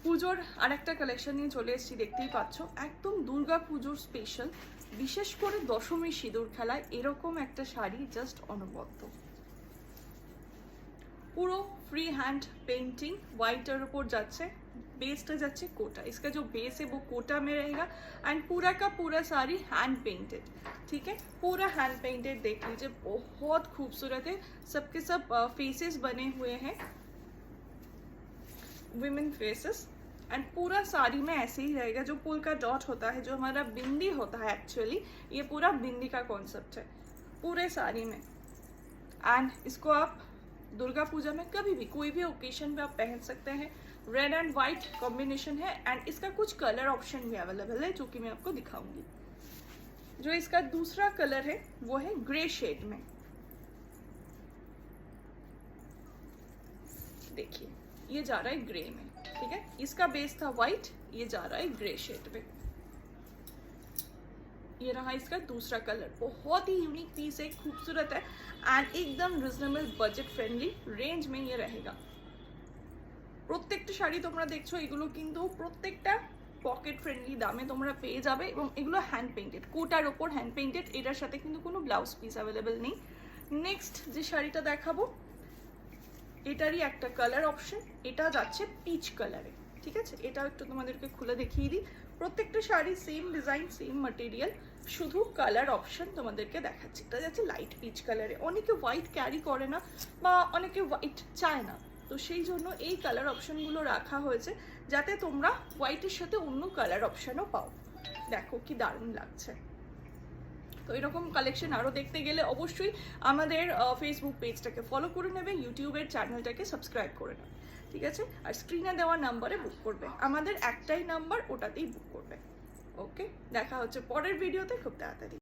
পুজোর আরেকটা কালেকশন নিয়ে চলে এসেছি, দেখতেই পাচ্ছ একদম দুর্গা পুজোর স্পেশাল, বিশেষ করে দশমী সিঁদুর খেলায় এরকম একটা শাড়ি জাস্ট অনবদ্য। পুরো फ्री हैंड पेंटिंग व्हाइटर ऊपर जाच्छे, बेसटा जाच्छे कोटा, इसका जो बेस है वो कोटा में रहेगा एंड पूरा का पूरा साड़ी हैंड पेंटेड, ठीक है, पूरा हैंड पेंटेड देख लीजिए, बहुत खूबसूरत है। सबके सब फेसेस बने हुए हैं, विमेन फेसेस, एंड पूरा साड़ी में ऐसे ही रहेगा। जो पुल का डॉट होता है, जो हमारा बिंदी होता है, एक्चुअली ये पूरा बिंदी का कॉन्सेप्ट है पूरे साड़ी में। एंड इसको आप दुर्गा पूजा में कभी भी कोई भी ओकेशन पे आप पहन सकते हैं। रेड एंड वाइट कॉम्बिनेशन है एंड इसका कुछ कलर ऑप्शन भी अवेलेबल है जो कि मैं आपको दिखाऊंगी। जो इसका दूसरा कलर है वो है ग्रे शेड में, देखिए ये जा रहा है ग्रे में, ठीक है, इसका बेस था व्हाइट, ये जा रहा है ग्रे शेड में। ये रहा इसका दूसरा कलर, बहुत ही यूनिक पीस है, खूबसूरत है एंड एकदम रिजनेबल बजट फ्रेंडली रेंज में ये रहेगा। প্রত্যেকটা শাড়ি তোমরা দেখছো এগুলো কিন্তু প্রত্যেকটা পকেট ফ্রেন্ডলি দামে তোমরা পেয়ে যাবে এবং এগুলো হ্যান্ড পেইন্টেড, কোটার ওপর হ্যান্ড পেইন্টেড, এটার সাথে কিন্তু কোনো ব্লাউজ পিস অ্যাভেলেবেল নেই। নেক্সট যে শাড়িটা দেখাবো এটারই একটা কালার অপশন, এটা যাচ্ছে পিচ কালারে, ঠিক আছে, এটাও একটু তোমাদেরকে খুলে দেখিয়ে দিই। প্রত্যেকটা sari same design same material, শুধু কালার অপশন তোমাদেরকে দেখাচ্ছি। এটা যাচ্ছে লাইট পিচ কালারে, অনেকে হোয়াইট ক্যারি করে না বা অনেকে হোয়াইট চায় না, তো সেই জন্য এই কালার অপশনগুলো রাখা হয়েছে যাতে তোমরা হোয়াইটের সাথে অন্য কালার অপশনও পাও। দেখো কি দারুণ লাগছে। তো এরকম কালেকশন আরও দেখতে গেলে অবশ্যই আমাদের ফেসবুক পেজটাকে ফলো করে নেবে, ইউটিউবের চ্যানেলটাকে সাবস্ক্রাইব করে নেবে, ঠিক আছে, আর স্ক্রিনে দেওয়া নাম্বারে বুক করবে, আমাদের একটাই নাম্বার, ওটাতেই বুক করবে। ওকে, দেখা হচ্ছে পরের ভিডিওতে খুব তাড়াতাড়ি।